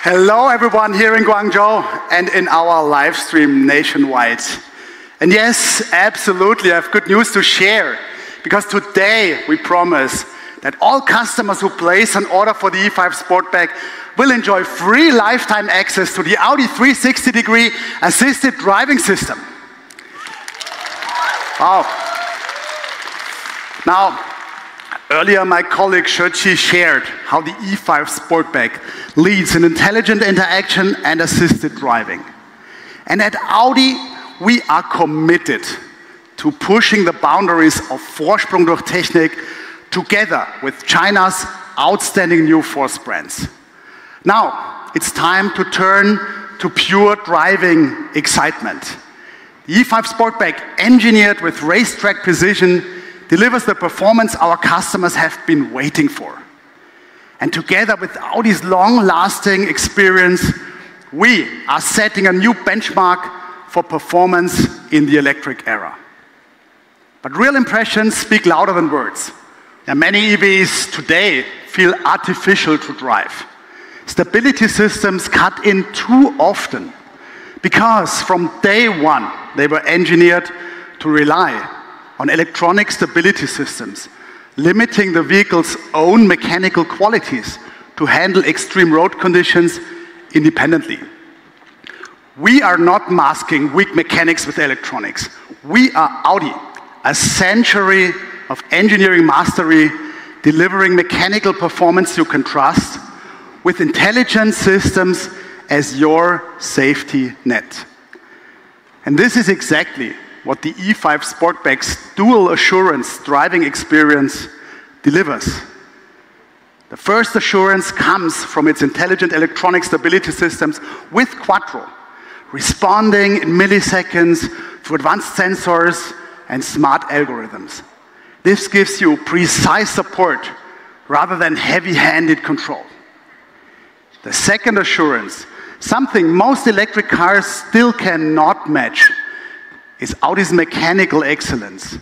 Hello everyone here in Guangzhou and in our live stream nationwide. And yes, absolutely, I have good news to share, because today we promise that all customers who place an order for the E5 Sportback will enjoy free lifetime access to the Audi 360-degree assisted driving system. Wow. Now, earlier my colleague Shoji shared how the E5 Sportback leads in intelligent interaction and assisted driving. And at Audi, we are committed to pushing the boundaries of Vorsprung durch Technik together with China's outstanding new force brands. Now, it's time to turn to pure driving excitement. The E5 Sportback, engineered with racetrack precision, delivers the performance our customers have been waiting for. And together with Audi's long-lasting experience, we are setting a new benchmark for performance in the electric era. But real impressions speak louder than words. Now, many EVs today feel artificial to drive. Stability systems cut in too often because from day one they were engineered to rely on electronic stability systems, limiting the vehicle's own mechanical qualities to handle extreme road conditions independently. We are not masking weak mechanics with electronics. We are Audi, a century of engineering mastery, delivering mechanical performance you can trust, with intelligent systems as your safety net. And this is exactly what the E5 Sportback's dual assurance driving experience delivers. The first assurance comes from its intelligent electronic stability systems with Quattro, responding in milliseconds through advanced sensors and smart algorithms. This gives you precise support rather than heavy-handed control. The second assurance, something most electric cars still cannot match, is Audi's mechanical excellence,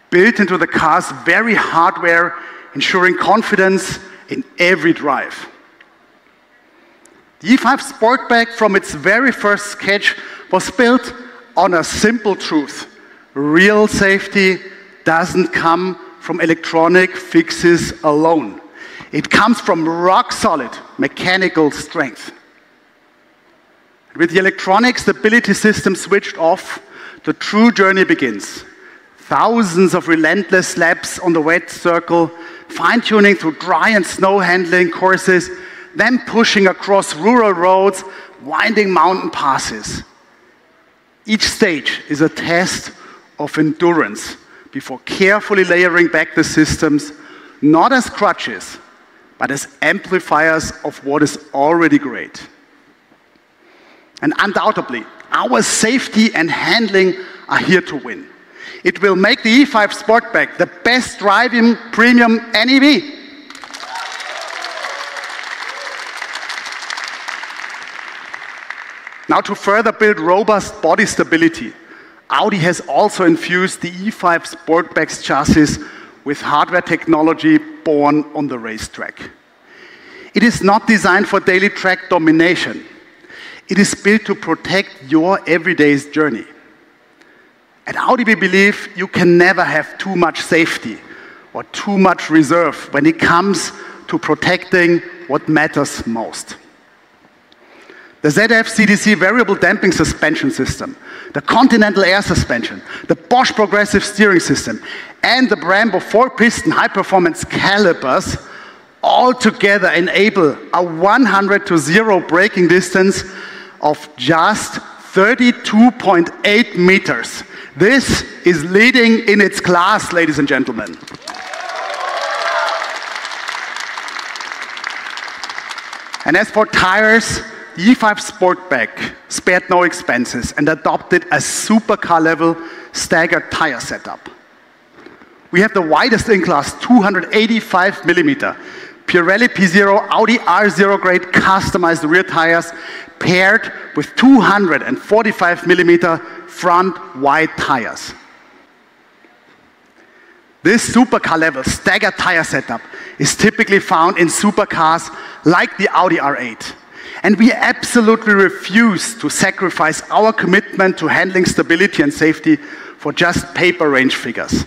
built into the car's very hardware, ensuring confidence in every drive. The E5 Sportback, from its very first sketch, was built on a simple truth. Real safety doesn't come from electronic fixes alone. It comes from rock-solid mechanical strength. With the electronic stability system switched off, the true journey begins. Thousands of relentless laps on the wet circle, fine-tuning through dry and snow handling courses, then pushing across rural roads, winding mountain passes. Each stage is a test of endurance before carefully layering back the systems, not as crutches, but as amplifiers of what is already great. And undoubtedly, our safety and handling are here to win. It will make the E5 Sportback the best driving premium NEV. Now, to further build robust body stability, Audi has also infused the E5 Sportback's chassis with hardware technology born on the racetrack. It is not designed for daily track domination. It is built to protect your everyday journey. At Audi, we believe you can never have too much safety or too much reserve when it comes to protecting what matters most. The ZF CDC variable damping suspension system, the Continental air suspension, the Bosch progressive steering system, and the Brembo 4-piston high-performance calipers all together enable a 100 to 0 braking distance of just 32.8 meters. This is leading in its class, ladies and gentlemen. And as for tires, the E5 Sportback spared no expenses and adopted a supercar-level staggered tire setup. We have the widest in-class 285mm Pirelli P Zero Audi R0 grade customized rear tires paired with 245mm front wide tires. This supercar level staggered tire setup is typically found in supercars like the Audi R8. And we absolutely refuse to sacrifice our commitment to handling stability and safety for just paper range figures.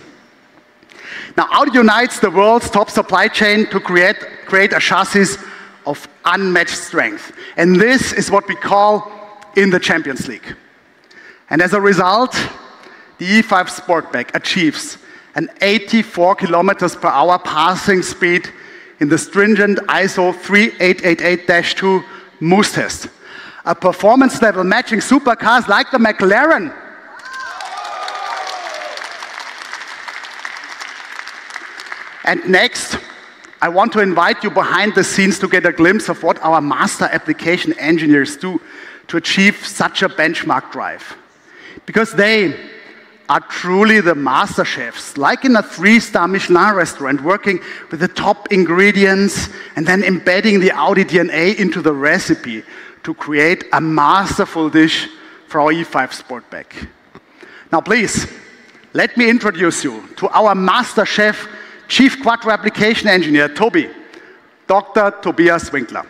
Now, Audi unites the world's top supply chain to create a chassis of unmatched strength. And this is what we call in the Champions League. And as a result, the E5 Sportback achieves an 84 kilometers per hour passing speed in the stringent ISO 3888-2 Moose test, a performance level matching supercars like the McLaren. And next, I want to invite you behind the scenes to get a glimpse of what our master application engineers do to achieve such a benchmark drive. Because they are truly the master chefs, like in a 3-star Michelin restaurant, working with the top ingredients and then embedding the Audi DNA into the recipe to create a masterful dish for our E5 Sportback. Now please, let me introduce you to our master chef, Chief Quattro Application Engineer, Toby, Dr. Tobias Winkler.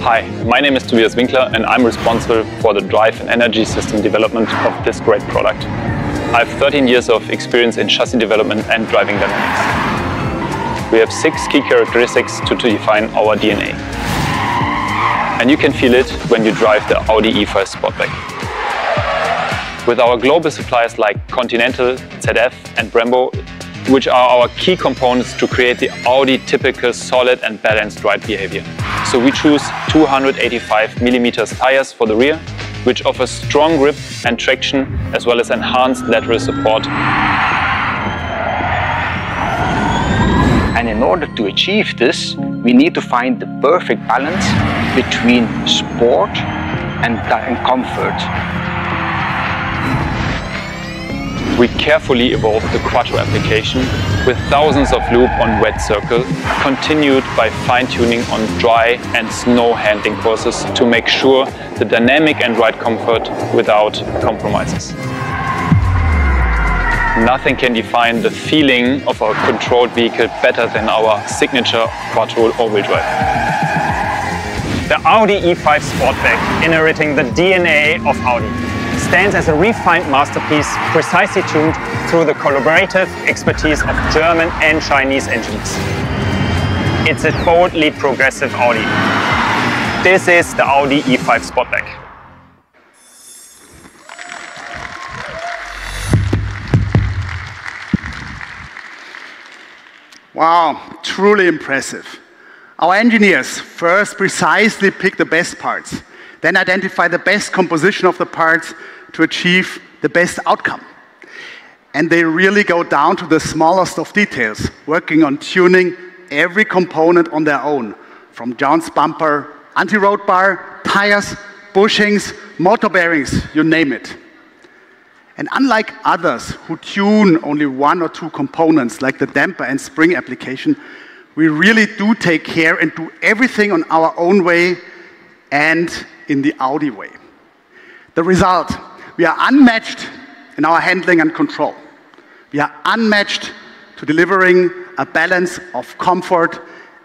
Hi, my name is Tobias Winkler and I'm responsible for the drive and energy system development of this great product. I have 13 years of experience in chassis development and driving dynamics. We have 6 key characteristics to define our DNA. And you can feel it when you drive the Audi E5 Sportback. With our global suppliers like Continental, ZF and Brembo, which are our key components to create the Audi typical solid and balanced ride behavior. So we choose 285mm tires for the rear, which offers strong grip and traction as well as enhanced lateral support. And in order to achieve this, we need to find the perfect balance between sport and comfort. We carefully evolved the Quattro application with thousands of loops on wet circle, continued by fine-tuning on dry and snow handling courses to make sure the dynamic and ride comfort without compromises. Nothing can define the feeling of a controlled vehicle better than our signature Quattro all-wheel drive. The Audi E5 Sportback, inheriting the DNA of Audi, stands as a refined masterpiece, precisely tuned through the collaborative expertise of German and Chinese engineers. It's a boldly progressive Audi. This is the Audi E5 Sportback. Wow, truly impressive. Our engineers first precisely pick the best parts, then identify the best composition of the parts to achieve the best outcome. And they really go down to the smallest of details, working on tuning every component on their own, from John's bumper, anti-road bar, tires, bushings, motor bearings, you name it. And unlike others who tune only 1 or 2 components, like the damper and spring application, we really do take care and do everything on our own way and in the Audi way. The result, we are unmatched in our handling and control. We are unmatched to delivering a balance of comfort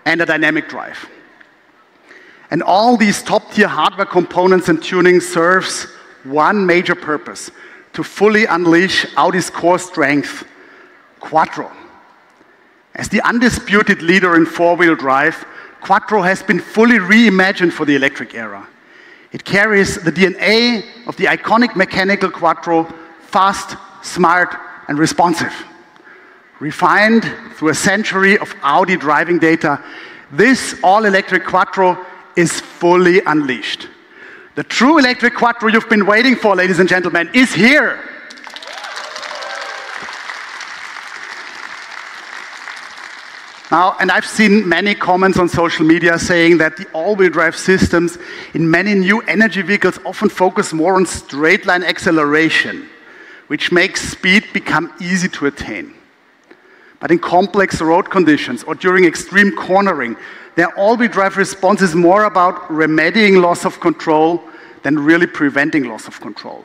and a dynamic drive. And all these top-tier hardware components and tuning serves one major purpose: to fully unleash Audi's core strength, Quattro. As the undisputed leader in four-wheel drive, Quattro has been fully reimagined for the electric era. It carries the DNA of the iconic mechanical Quattro, fast, smart, and responsive. Refined through a century of Audi driving data, this all-electric Quattro is fully unleashed. The true electric Quattro you've been waiting for, ladies and gentlemen, is here. Now, and I've seen many comments on social media saying that the all-wheel drive systems in many new energy vehicles often focus more on straight-line acceleration, which makes speed become easy to attain. But in complex road conditions or during extreme cornering, their all-wheel drive response is more about remedying loss of control than really preventing loss of control,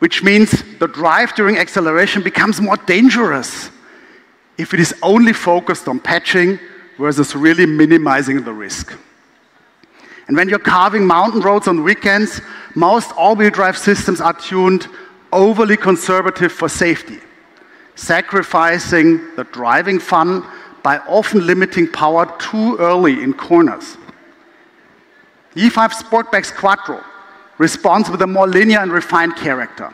which means the drive during acceleration becomes more dangerous if it is only focused on patching versus really minimizing the risk. And when you're carving mountain roads on weekends, most all-wheel drive systems are tuned overly conservative for safety, sacrificing the driving fun by often limiting power too early in corners. The E5 Sportback's Quattro responds with a more linear and refined character.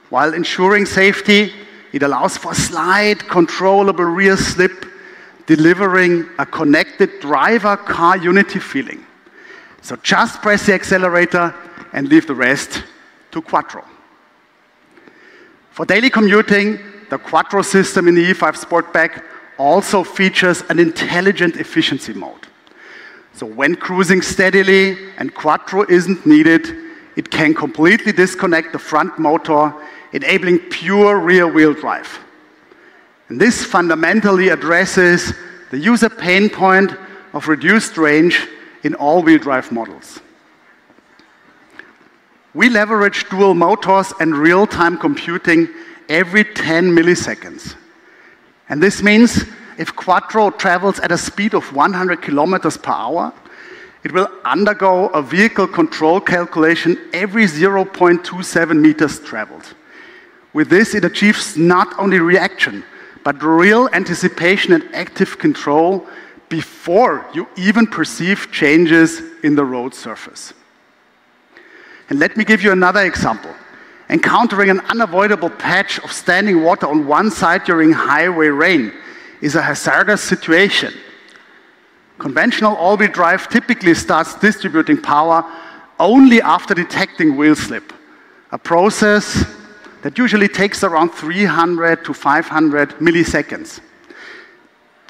While ensuring safety, it allows for slight, controllable rear slip, delivering a connected driver-car unity feeling. So just press the accelerator and leave the rest to Quattro. For daily commuting, the Quattro system in the E5 Sportback also features an intelligent efficiency mode. So when cruising steadily and Quattro isn't needed, it can completely disconnect the front motor, enabling pure rear-wheel drive. And this fundamentally addresses the user pain point of reduced range in all-wheel drive models. We leverage dual motors and real-time computing every 10 milliseconds. And this means if Quattro travels at a speed of 100 kilometers per hour, it will undergo a vehicle control calculation every 0.27 meters traveled. With this, it achieves not only reaction, but real anticipation and active control before you even perceive changes in the road surface. And let me give you another example. Encountering an unavoidable patch of standing water on one side during highway rain is a hazardous situation. Conventional all-wheel drive typically starts distributing power only after detecting wheel slip, a process that usually takes around 300 to 500 milliseconds.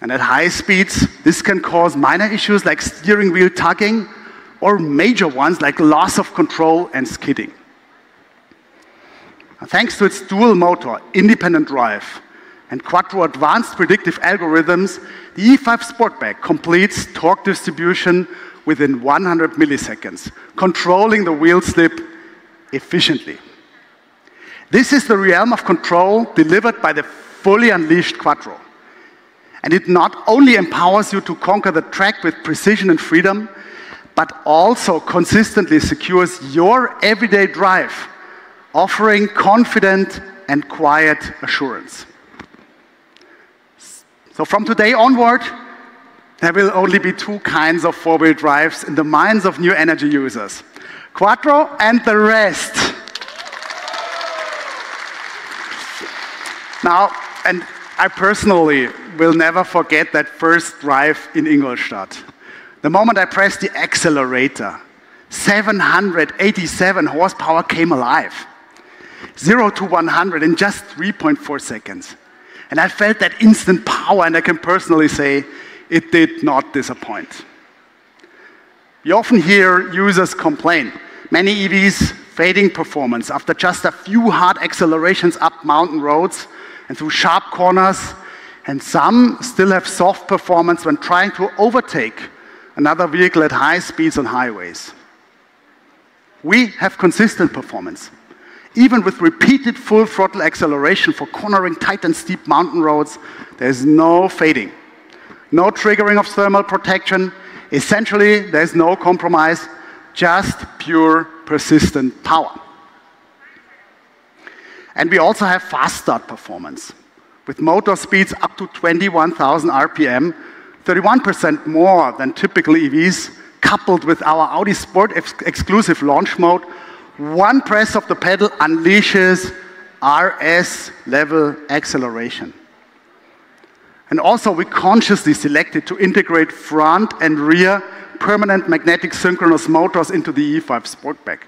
And at high speeds, this can cause minor issues like steering wheel tugging or major ones like loss of control and skidding. Thanks to its dual motor, independent drive, and Quattro advanced predictive algorithms, the E5 Sportback completes torque distribution within 100 milliseconds, controlling the wheel slip efficiently. This is the realm of control delivered by the fully unleashed Quattro. And it not only empowers you to conquer the track with precision and freedom, but also consistently secures your everyday drive, offering confident and quiet assurance. So from today onward, there will only be two kinds of four-wheel drives in the minds of new energy users: Quattro and the rest. Now, and I personally will never forget that first drive in Ingolstadt. The moment I pressed the accelerator, 787 horsepower came alive. 0 to 100 in just 3.4 seconds. And I felt that instant power, and I can personally say it did not disappoint. We often hear users complain. Many EVs fading performance after just a few hard accelerations up mountain roads and through sharp corners, and some still have soft performance when trying to overtake another vehicle at high speeds on highways. We have consistent performance. Even with repeated full throttle acceleration for cornering tight and steep mountain roads, there's no fading, no triggering of thermal protection. Essentially, there's no compromise, just pure persistent power. And we also have fast start performance. With motor speeds up to 21,000 RPM, 31% more than typical EVs, coupled with our Audi Sport exclusive launch mode, one press of the pedal unleashes RS level acceleration. And also we consciously selected to integrate front and rear permanent magnetic synchronous motors into the E5 Sportback.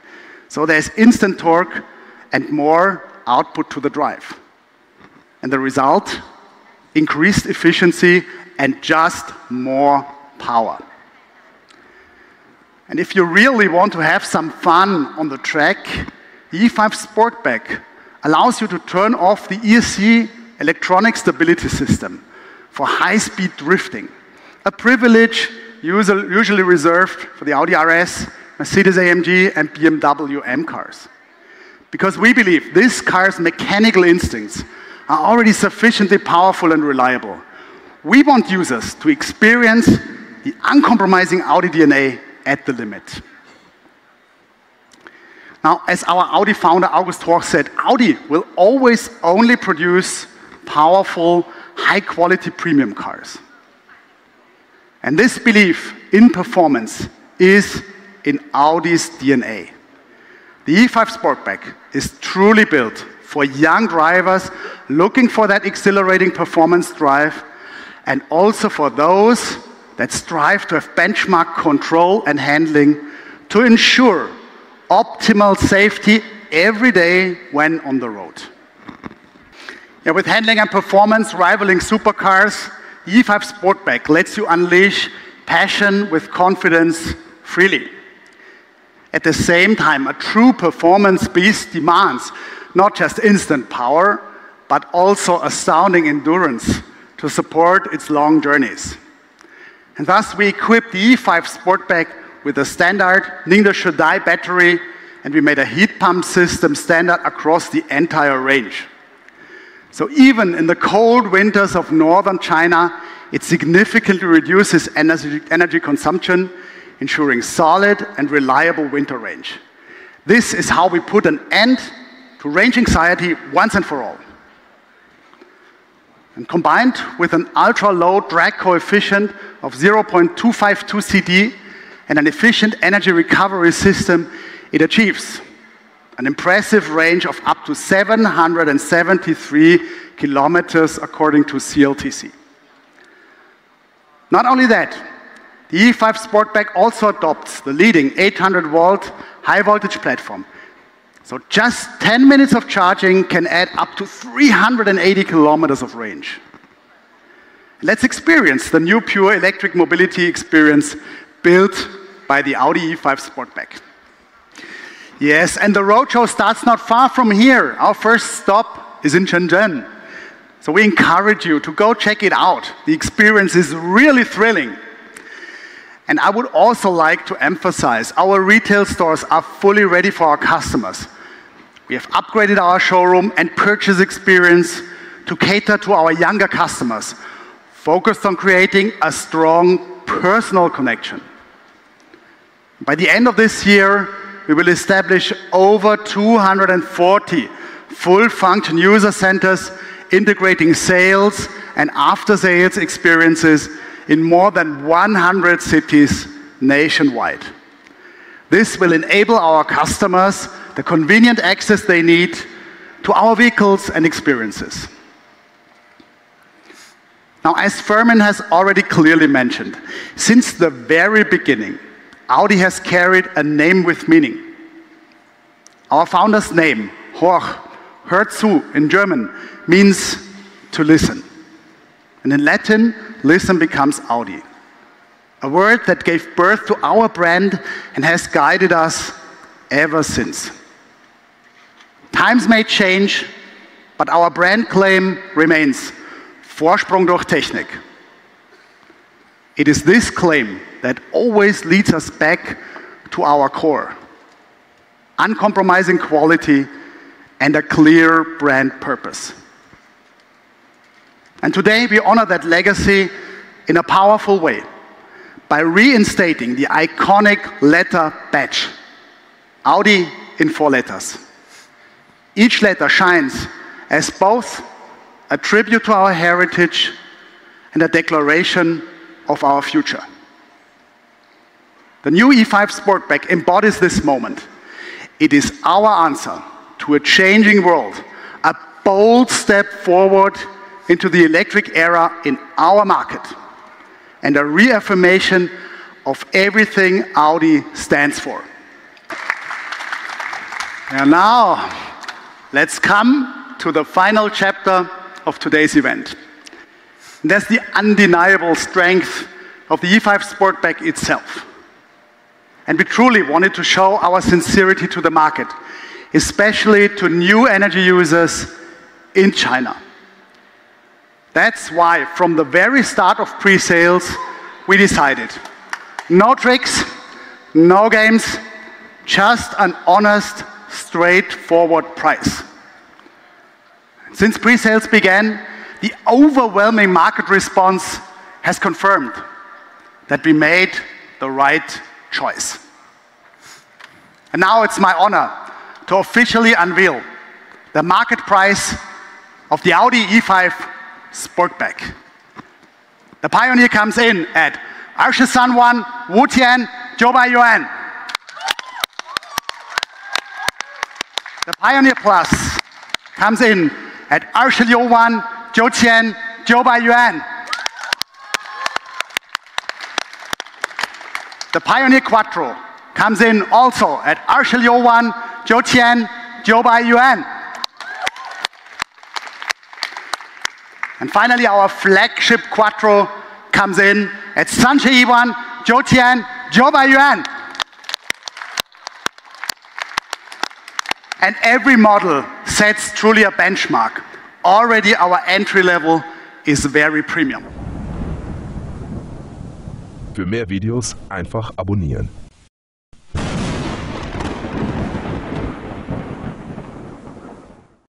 So there's instant torque and more output to the drive. And the result? Increased efficiency and just more power. And if you really want to have some fun on the track, the E5 Sportback allows you to turn off the ESC electronic stability system for high-speed drifting, a privilege usually reserved for the Audi RS, Mercedes-AMG, and BMW M cars. Because we believe this car's mechanical instincts are already sufficiently powerful and reliable. We want users to experience the uncompromising Audi DNA at the limit. Now, as our Audi founder August Horch said, Audi will always only produce powerful, high-quality premium cars. And this belief in performance is in Audi's DNA. The E5 Sportback is truly built for young drivers looking for that exhilarating performance drive, and also for those that strive to have benchmark control and handling to ensure optimal safety every day when on the road. Yeah, with handling and performance rivaling supercars, the E5 Sportback lets you unleash passion with confidence freely. At the same time, a true performance beast demands not just instant power, but also astounding endurance to support its long journeys. And thus we equipped the E5 Sportback with a standard Ningbo Shodai battery, and we made a heat pump system standard across the entire range. So even in the cold winters of northern China, it significantly reduces energy consumption, ensuring solid and reliable winter range. This is how we put an end to range anxiety once and for all. And combined with an ultra-low drag coefficient of 0.252 CD and an efficient energy recovery system, it achieves an impressive range of up to 773 kilometers according to CLTC. Not only that, the E5 Sportback also adopts the leading 800-volt high-voltage platform. So just 10 minutes of charging can add up to 380 kilometers of range. Let's experience the new pure electric mobility experience built by the Audi E5 Sportback. Yes, and the roadshow starts not far from here. Our first stop is in Shenzhen. So we encourage you to go check it out. The experience is really thrilling. And I would also like to emphasize, our retail stores are fully ready for our customers. We have upgraded our showroom and purchase experience to cater to our younger customers, focused on creating a strong personal connection. By the end of this year, we will establish over 240 full-function user centers integrating sales and after-sales experiences in more than 100 cities nationwide. This will enable our customers the convenient access they need to our vehicles and experiences. Now, as Fermin has already clearly mentioned, since the very beginning, Audi has carried a name with meaning. Our founder's name, Horch, hört zu in German, means to listen. And in Latin, listen becomes Audi. A word that gave birth to our brand and has guided us ever since. Times may change, but our brand claim remains Vorsprung durch Technik. It is this claim that always leads us back to our core. Uncompromising quality and a clear brand purpose. And today we honor that legacy in a powerful way by reinstating the iconic letter badge, Audi in 4 letters. Each letter shines as both a tribute to our heritage and a declaration of our future. The new E5 Sportback embodies this moment. It is our answer to a changing world, a bold step forward into the electric era in our market, and a reaffirmation of everything Audi stands for. And now, let's come to the final chapter of today's event. And that's the undeniable strength of the E5 Sportback itself. And we truly wanted to show our sincerity to the market, especially to new energy users in China. That's why, from the very start of pre-sales, we decided no tricks, no games, just an honest, straightforward price. Since pre-sales began, the overwhelming market response has confirmed that we made the right choice. And now it's my honor to officially unveil the market price of the Audi E5 Sportback. The Pioneer comes in at Arshil Sanwan, Wu Tian, Zhou Baiyuan. The Pioneer Plus comes in at Arshil Youwan, Zhou Qian, Zhou Baiyuan. The Pioneer Quattro comes in also at Arshil Youwan, Zhou Qian, Zhou Baiyuan. And finally, our flagship Quattro comes in at Sanche Yiwan, Zhou Tian, Zhou Baiyuan. And every model sets truly a benchmark. Already our entry level is very premium. Für mehr Videos einfach abonnieren.